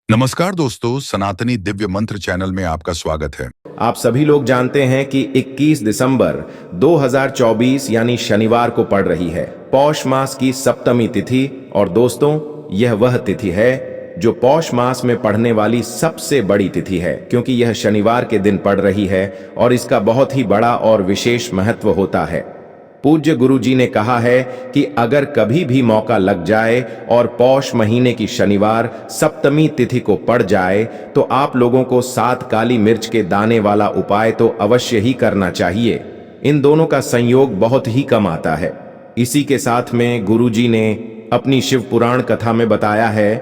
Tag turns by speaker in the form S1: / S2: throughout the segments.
S1: नमस्कार दोस्तों, सनातनी दिव्य मंत्र चैनल में आपका स्वागत है।
S2: आप सभी लोग जानते हैं कि 21 दिसंबर 2024 यानी शनिवार को पड़ रही है पौष मास की सप्तमी तिथि। और दोस्तों, यह वह तिथि है जो पौष मास में पड़ने वाली सबसे बड़ी तिथि है, क्योंकि यह शनिवार के दिन पड़ रही है और इसका बहुत ही बड़ा और विशेष महत्व होता है। पूज्य गुरु जी ने कहा है कि अगर कभी भी मौका लग जाए और पौष महीने की शनिवार सप्तमी तिथि को पड़ जाए तो आप लोगों को 7 काली मिर्च के दाने वाला उपाय तो अवश्य ही करना चाहिए। इन दोनों का संयोग बहुत ही कम आता है। इसी के साथ में गुरु जी ने अपनी शिव पुराण कथा में बताया है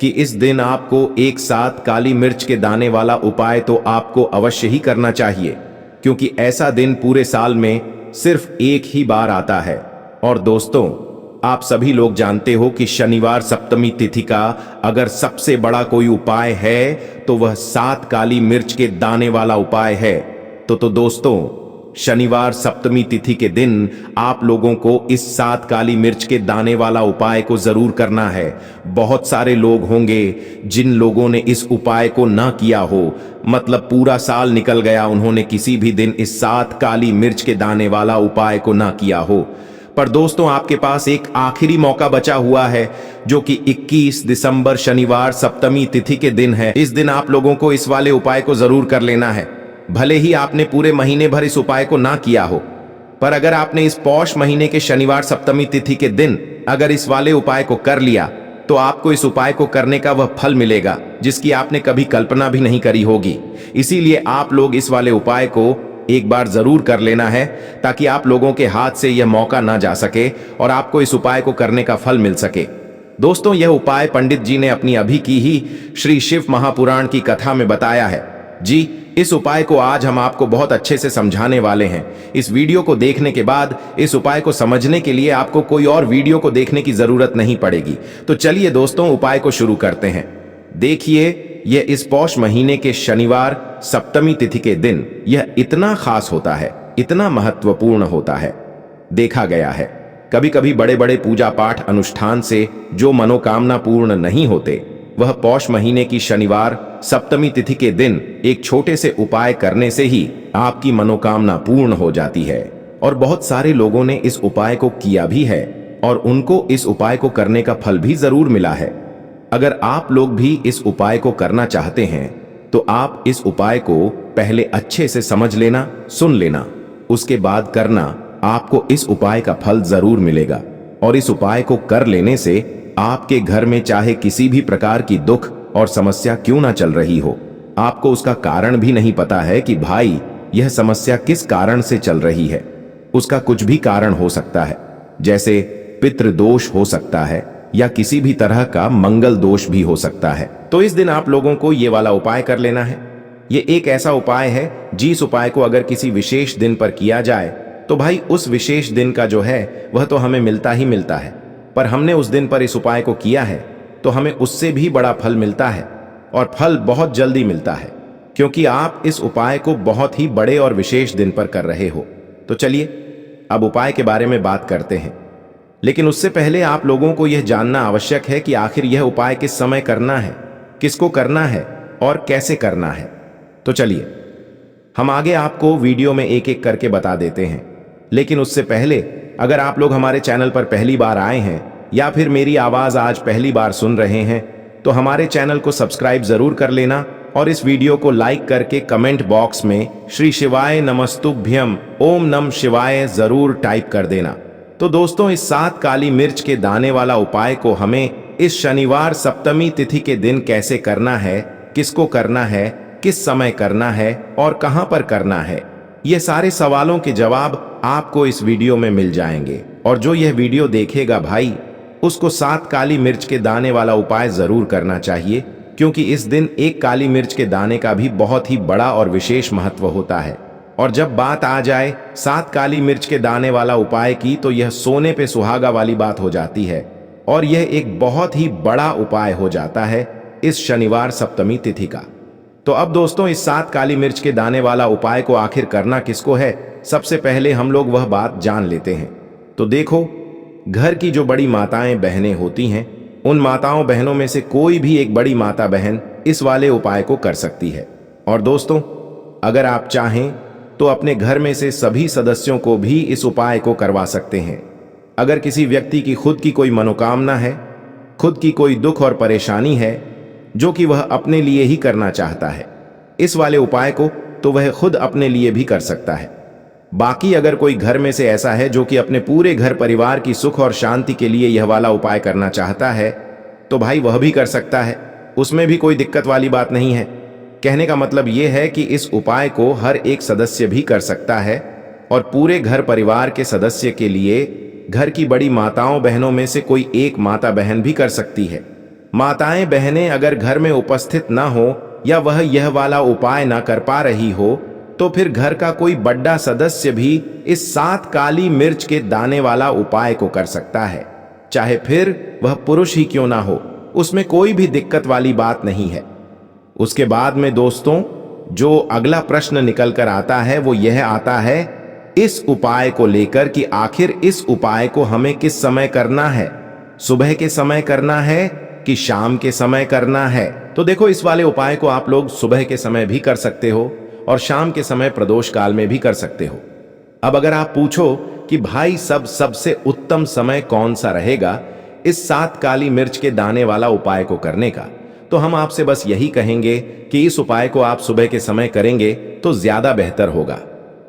S2: कि इस दिन आपको एक साथ काली मिर्च के दाने वाला उपाय तो आपको अवश्य ही करना चाहिए, क्योंकि ऐसा दिन पूरे साल में सिर्फ एक ही बार आता है। और दोस्तों, आप सभी लोग जानते हो कि शनिवार सप्तमी तिथि का अगर सबसे बड़ा कोई उपाय है तो वह 7 काली मिर्च के दाने वाला उपाय है। तो दोस्तों, शनिवार सप्तमी तिथि के दिन आप लोगों को इस 7 काली मिर्च के दाने वाला उपाय को जरूर करना है। बहुत सारे लोग होंगे जिन लोगों ने इस उपाय को ना किया हो, मतलब पूरा साल निकल गया, उन्होंने किसी भी दिन इस 7 काली मिर्च के दाने वाला उपाय को ना किया हो। पर दोस्तों, आपके पास एक आखिरी मौका बचा हुआ है, जो कि 21 दिसंबर शनिवार सप्तमी तिथि के दिन है। इस दिन आप लोगों को इस वाले उपाय को जरूर कर लेना है। भले ही आपने पूरे महीने भर इस उपाय को ना किया हो, पर अगर आपने इस पौष महीने के शनिवार सप्तमी तिथि के दिन अगर इस वाले उपाय को कर लिया तो आपको इस उपाय को करने का वह फल मिलेगा जिसकी आपने कभी कल्पना भी नहीं करी होगी। इसीलिए आप लोग इस वाले उपाय को एक बार जरूर कर लेना है, ताकि आप लोगों के हाथ से यह मौका ना जा सके और आपको इस उपाय को करने का फल मिल सके। दोस्तों, यह उपाय पंडित जी ने अपनी अभी की ही श्री शिव महापुराण की कथा में बताया है। जी, इस उपाय को आज हम आपको बहुत अच्छे से समझाने वाले हैं। इस वीडियो को देखने के बाद इस उपाय को समझने के लिए आपको कोई और वीडियो को देखने की जरूरत नहीं पड़ेगी। तो चलिए दोस्तों, उपाय को शुरू करते हैं। देखिए, यह इस पौष महीने के शनिवार सप्तमी तिथि के दिन यह इतना खास होता है, इतना महत्वपूर्ण होता है। देखा गया है कभी कभी बड़े बड़े पूजा पाठ अनुष्ठान से जो मनोकामना पूर्ण नहीं होते, वह पौष महीने की शनिवार सप्तमी तिथि के दिन एक छोटे से उपाय करने से ही आपकी मनोकामना पूर्ण हो जाती है। और बहुत सारे लोगों ने इस उपाय को किया भी है और उनको इस उपाय को करने का फल भी जरूर मिला है। अगर आप लोग भी इस उपाय को करना चाहते हैं तो आप इस उपाय को पहले अच्छे से समझ लेना, सुन लेना, उसके बाद करना। आपको इस उपाय का फल जरूर मिलेगा। और इस उपाय को कर लेने से आपके घर में चाहे किसी भी प्रकार की दुख और समस्या क्यों ना चल रही हो, आपको उसका कारण भी नहीं पता है कि भाई यह समस्या किस कारण से चल रही है। उसका कुछ भी कारण हो सकता है, जैसे पितृदोष हो सकता है या किसी भी तरह का मंगल दोष भी हो सकता है। तो इस दिन आप लोगों को ये वाला उपाय कर लेना है। ये एक ऐसा उपाय है जिस उपाय को अगर किसी विशेष दिन पर किया जाए तो भाई उस विशेष दिन का जो है वह तो हमें मिलता ही मिलता है। पर हमने उस दिन पर इस उपाय को किया है तो हमें उससे भी बड़ा फल मिलता है, और फल बहुत जल्दी मिलता है, क्योंकि आप इस उपाय को बहुत ही बड़े और विशेष दिन पर कर रहे हो। तो चलिए अब उपाय के बारे में बात करते हैं। लेकिन उससे पहले आप लोगों को यह जानना आवश्यक है कि आखिर यह उपाय किस समय करना है, किसको करना है और कैसे करना है। तो चलिए हम आगे आपको वीडियो में एक एक करके बता देते हैं। लेकिन उससे पहले, अगर आप लोग हमारे चैनल पर पहली बार आए हैं या फिर मेरी आवाज आज पहली बार सुन रहे हैं तो हमारे चैनल को सब्सक्राइब जरूर कर लेना और इस वीडियो को लाइक करके कमेंट बॉक्स में श्री शिवाय नमस्तुभ्यम ओम नम शिवाय जरूर टाइप कर देना। तो दोस्तों, इस 7 काली मिर्च के दाने वाला उपाय को हमें इस शनिवार सप्तमी तिथि के दिन कैसे करना है, किसको करना है, किस समय करना है और कहां पर करना है, ये सारे सवालों के जवाब आपको इस वीडियो में मिल जाएंगे। और जो यह वीडियो देखेगा भाई, उसको 7 काली मिर्च के दाने वाला उपाय जरूर करना चाहिए, क्योंकि इस दिन एक काली मिर्च के दाने का भी बहुत ही बड़ा और विशेष महत्व होता है। और जब बात आ जाए 7 काली मिर्च के दाने वाला उपाय की, तो यह सोने पे सुहागा वाली बात हो जाती है और यह एक बहुत ही बड़ा उपाय हो जाता है इस शनिवार सप्तमी तिथि का। तो अब दोस्तों, इस 7 काली मिर्च के दाने वाला उपाय को आखिर करना किसको है, सबसे पहले हम लोग वह बात जान लेते हैं। तो देखो, घर की जो बड़ी माताएं बहनें होती हैं उन माताओं बहनों में से कोई भी एक बड़ी माता बहन इस वाले उपाय को कर सकती है। और दोस्तों, अगर आप चाहें तो अपने घर में से सभी सदस्यों को भी इस उपाय को करवा सकते हैं। अगर किसी व्यक्ति की खुद की कोई मनोकामना है, खुद की कोई दुख और परेशानी है जो कि वह अपने लिए ही करना चाहता है इस वाले उपाय को, तो वह खुद अपने लिए भी कर सकता है। बाकी अगर कोई घर में से ऐसा है जो कि अपने पूरे घर परिवार की सुख और शांति के लिए यह वाला उपाय करना चाहता है, तो भाई वह भी कर सकता है, उसमें भी कोई दिक्कत वाली बात नहीं है। कहने का मतलब यह है कि इस उपाय को हर एक सदस्य भी कर सकता है और पूरे घर परिवार के सदस्य के लिए घर की बड़ी माताओं बहनों में से कोई एक माता बहन भी कर सकती है। माताएं बहनें अगर घर में उपस्थित ना हो या वह यह वाला उपाय ना कर पा रही हो, तो फिर घर का कोई बड़ा सदस्य भी इस 7 काली मिर्च के दाने वाला उपाय को कर सकता है, चाहे फिर वह पुरुष ही क्यों ना हो, उसमें कोई भी दिक्कत वाली बात नहीं है। उसके बाद में दोस्तों, जो अगला प्रश्न निकल कर आता है वो यह आता है इस उपाय को लेकर कि आखिर इस उपाय को हमें किस समय करना है, सुबह के समय करना है कि शाम के समय करना है। तो देखो, इस वाले उपाय को आप लोग सुबह के समय भी कर सकते हो और शाम के समय प्रदोष काल में भी कर सकते हो। अब अगर आप पूछो कि भाई सबसे उत्तम समय कौन सा रहेगा इस 7 काली मिर्च के दाने वाला उपाय को करने का, तो हम आपसे बस यही कहेंगे कि इस उपाय को आप सुबह के समय करेंगे तो ज्यादा बेहतर होगा।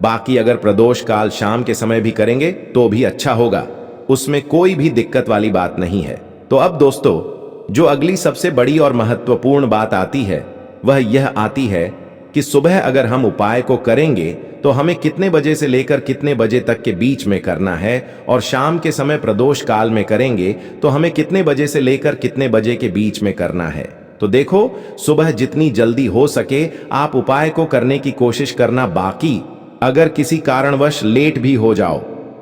S2: बाकी अगर प्रदोष काल शाम के समय भी करेंगे तो भी अच्छा होगा, उसमें कोई भी दिक्कत वाली बात नहीं है। तो अब दोस्तों, जो अगली सबसे बड़ी और महत्वपूर्ण बात आती है वह यह आती है कि सुबह अगर हम उपाय को करेंगे तो हमें कितने बजे से लेकर कितने बजे तक के बीच में करना है, और शाम के समय प्रदोष काल में करेंगे तो हमें कितने बजे से लेकर कितने बजे के बीच में करना है। तो देखो, सुबह जितनी जल्दी हो सके आप उपाय को करने की कोशिश करना। बाकी अगर किसी कारणवश लेट भी हो जाओ,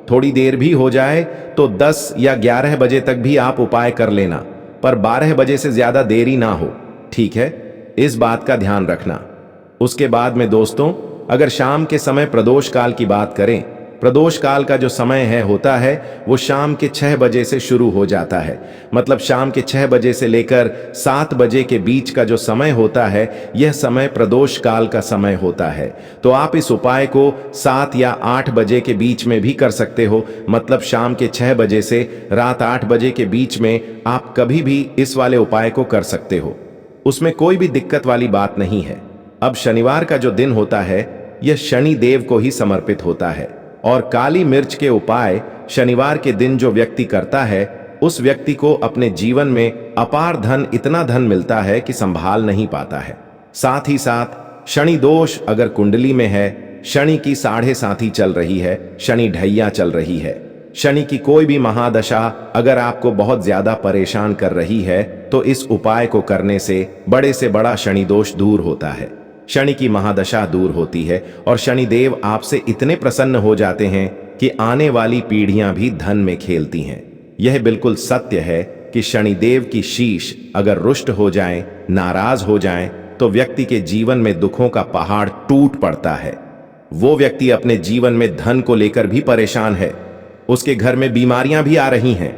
S2: थोड़ी देर भी हो जाए, तो 10 या 11 बजे तक भी आप उपाय कर लेना, पर 12 बजे से ज्यादा देरी ना हो, ठीक है? इस बात का ध्यान रखना। उसके बाद में दोस्तों, अगर शाम के समय प्रदोष काल की बात करें, प्रदोष काल का जो समय होता है वो शाम के 6 बजे से शुरू हो जाता है। मतलब शाम के 6 बजे से लेकर 7 बजे के बीच का जो समय होता है, यह समय प्रदोष काल का समय होता है। तो आप इस उपाय को 7 या 8 बजे के बीच में भी कर सकते हो। मतलब शाम के 6 बजे से रात 8 बजे के बीच में आप कभी भी इस वाले उपाय को कर सकते हो, उसमें कोई भी दिक्कत वाली बात नहीं है। अब शनिवार का जो दिन होता है यह शनि देव को ही समर्पित होता है, और काली मिर्च के उपाय शनिवार के दिन जो व्यक्ति करता है उस व्यक्ति को अपने जीवन में अपार धन, इतना धन मिलता है कि संभाल नहीं पाता है। साथ ही साथ शनि दोष अगर कुंडली में है, शनि की 7.5 चल रही है, शनि ढैया चल रही है, शनि की कोई भी महादशा अगर आपको बहुत ज्यादा परेशान कर रही है, तो इस उपाय को करने से बड़ा शनि दोष दूर होता है, शनि की महादशा दूर होती है, और शनि देव आपसे इतने प्रसन्न हो जाते हैं कि आने वाली पीढ़ियां भी धन में खेलती हैं। यह बिल्कुल सत्य है कि शनि देव की शीश अगर रुष्ट हो जाए, नाराज हो जाए, तो व्यक्ति के जीवन में दुखों का पहाड़ टूट पड़ता है। वो व्यक्ति अपने जीवन में धन को लेकर भी परेशान है, उसके घर में बीमारियां भी आ रही हैं,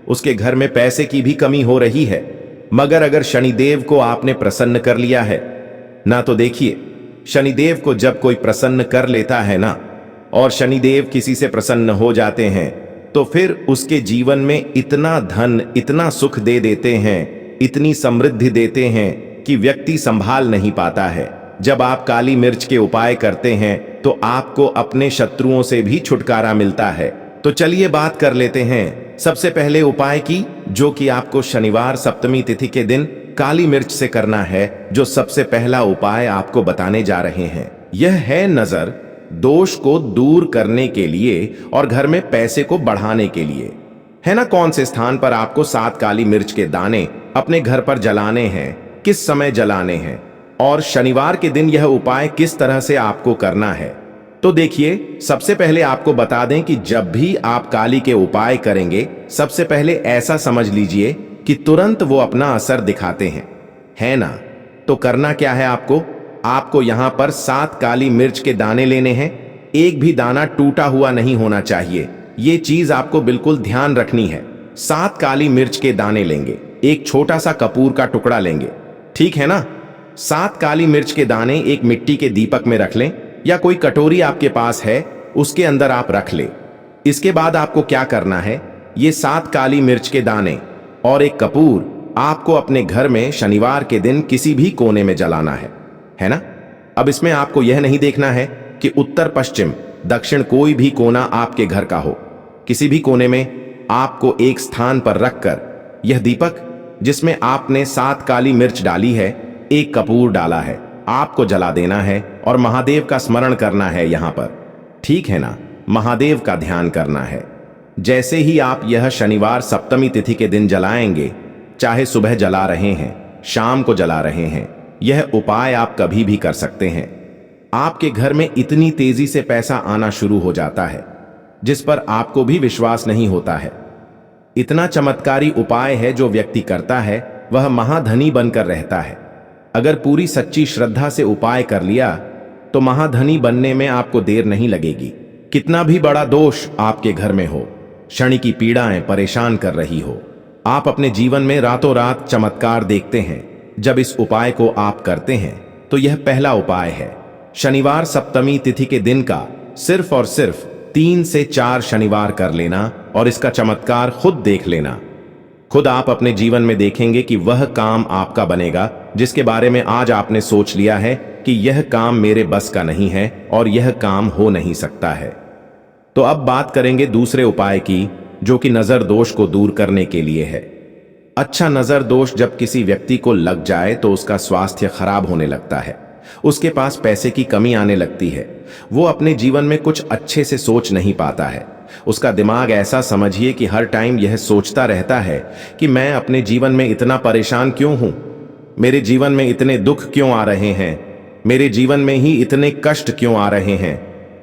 S2: उसके घर में पैसे की भी कमी हो रही है। मगर अगर शनिदेव को आपने प्रसन्न कर लिया है ना, तो देखिए, शनिदेव को जब कोई प्रसन्न कर लेता है ना, और शनिदेव किसी से प्रसन्न हो जाते हैं, तो फिर उसके जीवन में इतना धन, इतना सुख दे देते हैं, इतनी समृद्धि देते हैं कि व्यक्ति संभाल नहीं पाता है। जब आप काली मिर्च के उपाय करते हैं तो आपको अपने शत्रुओं से भी छुटकारा मिलता है। तो चलिए बात कर लेते हैं सबसे पहले उपाय की, जो कि आपको शनिवार सप्तमी तिथि के दिन काली मिर्च से करना है। जो सबसे पहला उपाय आपको बताने जा रहे हैं यह है नजर दोष को दूर करने के लिए और घर में पैसे को बढ़ाने के लिए, है ना। कौन से स्थान पर आपको 7 काली मिर्च के दाने अपने घर पर जलाने हैं, किस समय जलाने हैं, और शनिवार के दिन यह उपाय किस तरह से आपको करना है। तो देखिए, सबसे पहले आपको बता दें कि जब भी आप काली के उपाय करेंगे, सबसे पहले ऐसा समझ लीजिए कि तुरंत वो अपना असर दिखाते हैं, है ना। तो करना क्या है आपको यहां पर 7 काली मिर्च के दाने लेने हैं। एक भी दाना टूटा हुआ नहीं होना चाहिए, ये चीज आपको बिल्कुल ध्यान रखनी है। 7 काली मिर्च के दाने लेंगे, एक छोटा सा कपूर का टुकड़ा लेंगे, ठीक है ना। 7 काली मिर्च के दाने एक मिट्टी के दीपक में रख लें, या कोई कटोरी आपके पास है उसके अंदर आप रख ले। इसके बाद आपको क्या करना है, ये 7 काली मिर्च के दाने और एक कपूर आपको अपने घर में शनिवार के दिन किसी भी कोने में जलाना है ना। अब इसमें आपको यह नहीं देखना है कि उत्तर पश्चिम दक्षिण कोई भी कोना आपके घर का हो। किसी भी कोने में आपको एक स्थान पर रखकर यह दीपक जिसमें आपने 7 काली मिर्च डाली है, एक कपूर डाला है, आपको जला देना है और महादेव का स्मरण करना है यहां पर, ठीक है ना। महादेव का ध्यान करना है। जैसे ही आप यह शनिवार सप्तमी तिथि के दिन जलाएंगे, चाहे सुबह जला रहे हैं, शाम को जला रहे हैं, यह उपाय आप कभी भी कर सकते हैं। आपके घर में इतनी तेजी से पैसा आना शुरू हो जाता है जिस पर आपको भी विश्वास नहीं होता है। इतना चमत्कारी उपाय है, जो व्यक्ति करता है वह महाधनी बनकर रहता है। अगर पूरी सच्ची श्रद्धा से उपाय कर लिया तो महाधनी बनने में आपको देर नहीं लगेगी। कितना भी बड़ा दोष आपके घर में हो, शनि की पीड़ाएं परेशान कर रही हो, आप अपने जीवन में रातों रात चमत्कार देखते हैं। जब इस उपाय को आप करते हैं तो यह पहला उपाय है। शनिवार सप्तमी तिथि के दिन का सिर्फ और सिर्फ 3 से 4 शनिवार कर लेना और इसका चमत्कार खुद देख लेना। खुद आप अपने जीवन में देखेंगे कि वह काम आपका बनेगा जिसके बारे में आज आपने सोच लिया है कि यह काम मेरे बस का नहीं है और यह काम हो नहीं सकता है। तो अब बात करेंगे दूसरे उपाय की, जो कि नजर दोष को दूर करने के लिए है। अच्छा, नजर दोष जब किसी व्यक्ति को लग जाए तो उसका स्वास्थ्य खराब होने लगता है, उसके पास पैसे की कमी आने लगती है, वो अपने जीवन में कुछ अच्छे से सोच नहीं पाता है। उसका दिमाग ऐसा समझिए कि हर टाइम यह सोचता रहता है कि मैं अपने जीवन में इतना परेशान क्यों हूं, मेरे जीवन में इतने दुख क्यों आ रहे हैं, मेरे जीवन में ही इतने कष्ट क्यों आ रहे हैं,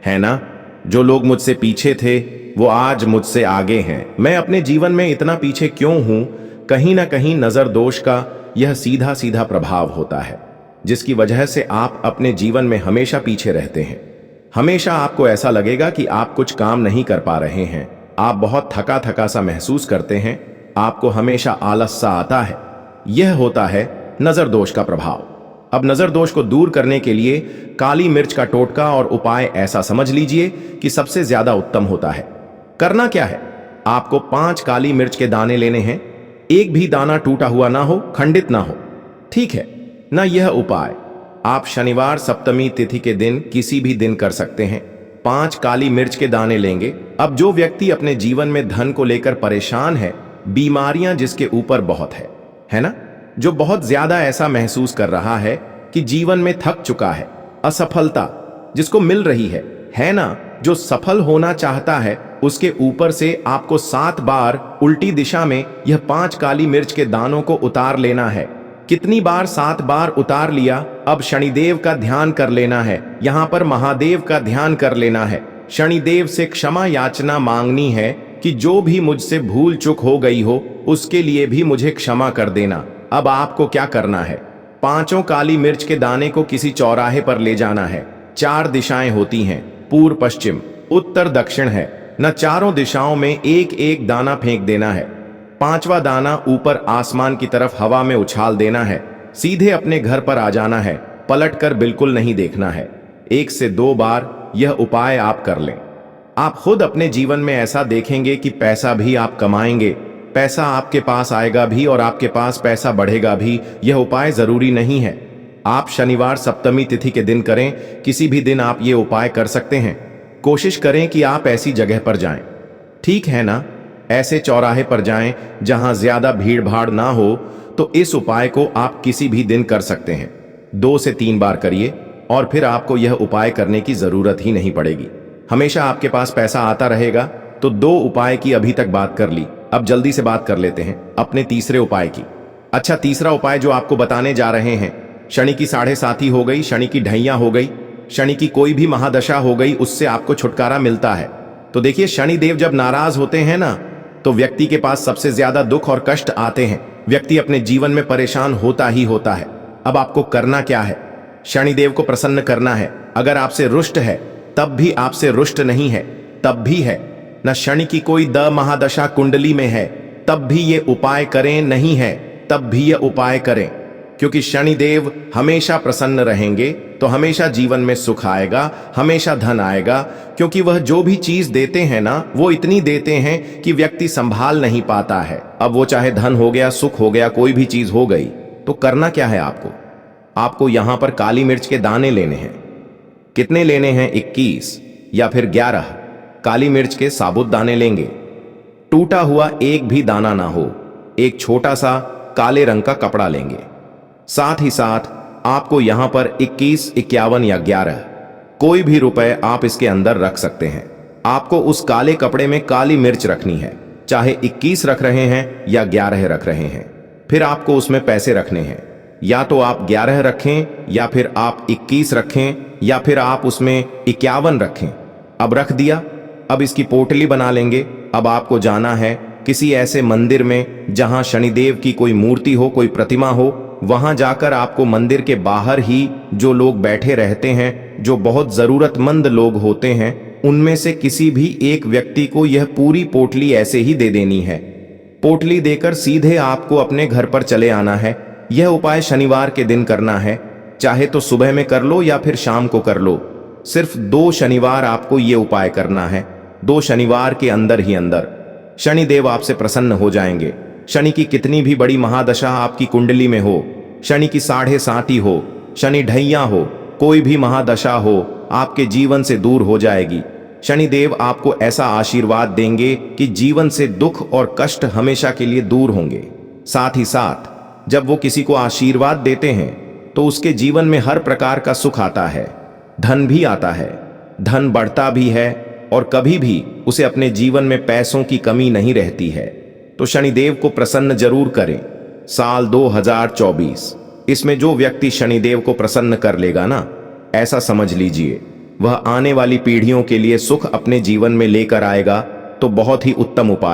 S2: है ना। जो लोग मुझसे पीछे थे वो आज मुझसे आगे हैं, मैं अपने जीवन में इतना पीछे क्यों हूं। कहीं ना कहीं नजर दोष का यह सीधा सीधा प्रभाव होता है, जिसकी वजह से आप अपने जीवन में हमेशा पीछे रहते हैं। हमेशा आपको ऐसा लगेगा कि आप कुछ काम नहीं कर पा रहे हैं, आप बहुत थका थका सा महसूस करते हैं, आपको हमेशा आलस सा आता है। यह होता है नजर दोष का प्रभाव। अब नजर दोष को दूर करने के लिए काली मिर्च का टोटका और उपाय ऐसा समझ लीजिए कि सबसे ज्यादा उत्तम होता है। करना क्या है, आपको 5 काली मिर्च के दाने लेने हैं, एक भी दाना टूटा हुआ ना हो, खंडित ना हो, ठीक है ना। यह उपाय आप शनिवार सप्तमी तिथि के दिन किसी भी दिन कर सकते हैं। 5 काली मिर्च के दाने लेंगे। अब जो व्यक्ति अपने जीवन में धन को लेकर परेशान है, बीमारियां जिसके ऊपर बहुत है ना, जो बहुत ज्यादा ऐसा महसूस कर रहा है कि जीवन में थक चुका है, असफलता जिसको मिल रही है ना, जो सफल होना चाहता है, उसके ऊपर से आपको 7 बार उल्टी दिशा में यह 5 काली मिर्च के दानों को उतार लेना है। कितनी बार? 7 बार उतार लिया। अब शनिदेव का ध्यान कर लेना है, यहां पर महादेव का ध्यान कर लेना है, शनिदेव से क्षमा याचना मांगनी है कि जो भी मुझसे भूल चूक हो गई हो उसके लिए भी मुझे क्षमा कर देना। अब आपको क्या करना है, 5 काली मिर्च के दाने को किसी चौराहे पर ले जाना है। 4 दिशाएं होती हैं, पूर्व पश्चिम उत्तर दक्षिण है न, चारों दिशाओं में एक एक दाना फेंक देना है। 5वां दाना ऊपर आसमान की तरफ हवा में उछाल देना है। सीधे अपने घर पर आ जाना है, पलटकर बिल्कुल नहीं देखना है। 1 से 2 बार यह उपाय आप कर लें। आप खुद अपने जीवन में ऐसा देखेंगे कि पैसा भी आप कमाएंगे, पैसा आपके पास आएगा भी और आपके पास पैसा बढ़ेगा भी। यह उपाय जरूरी नहीं है आप शनिवार सप्तमी तिथि के दिन करें, किसी भी दिन आप ये उपाय कर सकते हैं। कोशिश करें कि आप ऐसी जगह पर जाएं, ठीक है ना, ऐसे चौराहे पर जाएं जहां ज्यादा भीड़ भाड़ ना हो। तो इस उपाय को आप किसी भी दिन कर सकते हैं। 2 से 3 बार करिए और फिर आपको यह उपाय करने की जरूरत ही नहीं पड़ेगी। हमेशा आपके पास पैसा आता रहेगा। तो 2 उपाय की अभी तक बात कर ली, अब जल्दी से बात कर लेते हैं अपने तीसरे उपाय की। अच्छा, तीसरा उपाय जो आपको बताने जा रहे हैं, शनि की 7.5 हो गई, शनि की ढैया हो गई, शनि की कोई भी महादशा हो गई, उससे आपको छुटकारा मिलता है। तो देखिए, शनि देव जब नाराज होते हैं ना, तो व्यक्ति के पास सबसे ज्यादा दुख और कष्ट आते हैं। व्यक्ति अपने जीवन में परेशान होता ही होता है। अब आपको करना क्या है, शनिदेव को प्रसन्न करना है। अगर आपसे रुष्ट है तब भी, आपसे रुष्ट नहीं है तब भी है न, शनि की कोई द महादशा कुंडली में है तब भी ये उपाय करें, नहीं है तब भी ये उपाय करें, क्योंकि शनिदेव हमेशा प्रसन्न रहेंगे तो हमेशा जीवन में सुख आएगा, हमेशा धन आएगा, क्योंकि वह जो भी चीज देते हैं ना, वो इतनी देते हैं कि व्यक्ति संभाल नहीं पाता है। अब वो चाहे धन हो गया, सुख हो गया, कोई भी चीज हो गई, तो करना क्या है आपको यहां पर काली मिर्च के दाने लेने हैं। कितने लेने हैं? 21 या फिर 11 काली मिर्च के साबुत दाने लेंगे। टूटा हुआ एक भी दाना ना हो, एक छोटा सा काले रंग का कपड़ा लेंगे। साथ ही साथ आपको यहां पर 21, 51 या 11 कोई भी रुपए आप इसके अंदर रख सकते हैं। आपको उस काले कपड़े में काली मिर्च रखनी है, चाहे 21 रख रहे हैं या 11 रख रहे हैं। फिर आपको उसमें पैसे रखने हैं, या तो आप 11 रखें या फिर आप 21 रखें या फिर आप उसमें 51 रखें। अब रख दिया, अब इसकी पोटली बना लेंगे। अब आपको जाना है किसी ऐसे मंदिर में जहां शनिदेव की कोई मूर्ति हो, कोई प्रतिमा हो। वहां जाकर आपको मंदिर के बाहर ही जो लोग बैठे रहते हैं, जो बहुत जरूरतमंद लोग होते हैं, उनमें से किसी भी एक व्यक्ति को यह पूरी पोटली ऐसे ही दे देनी है। पोटली देकर सीधे आपको अपने घर पर चले आना है। यह उपाय शनिवार के दिन करना है, चाहे तो सुबह में कर लो या फिर शाम को कर लो। सिर्फ 2 शनिवार आपको यह उपाय करना है। 2 शनिवार के अंदर ही अंदर शनिदेव आपसे प्रसन्न हो जाएंगे। शनि की कितनी भी बड़ी महादशा आपकी कुंडली में हो, शनि की 7.5 हो, शनि ढैया हो, कोई भी महादशा हो, आपके जीवन से दूर हो जाएगी। शनिदेव आपको ऐसा आशीर्वाद देंगे कि जीवन से दुख और कष्ट हमेशा के लिए दूर होंगे। साथ ही साथ जब वो किसी को आशीर्वाद देते हैं तो उसके जीवन में हर प्रकार का सुख आता है, धन भी आता है, धन बढ़ता भी है और कभी भी उसे अपने जीवन में पैसों की कमी नहीं रहती है। तो शनिदेव को प्रसन्न जरूर करें। साल 2024, इसमें जो व्यक्ति शनिदेव को प्रसन्न कर लेगा ना, ऐसा समझ लीजिए वह आने वाली पीढ़ियों के लिए सुख अपने जीवन में लेकर आएगा। तो बहुत ही उत्तम उपाय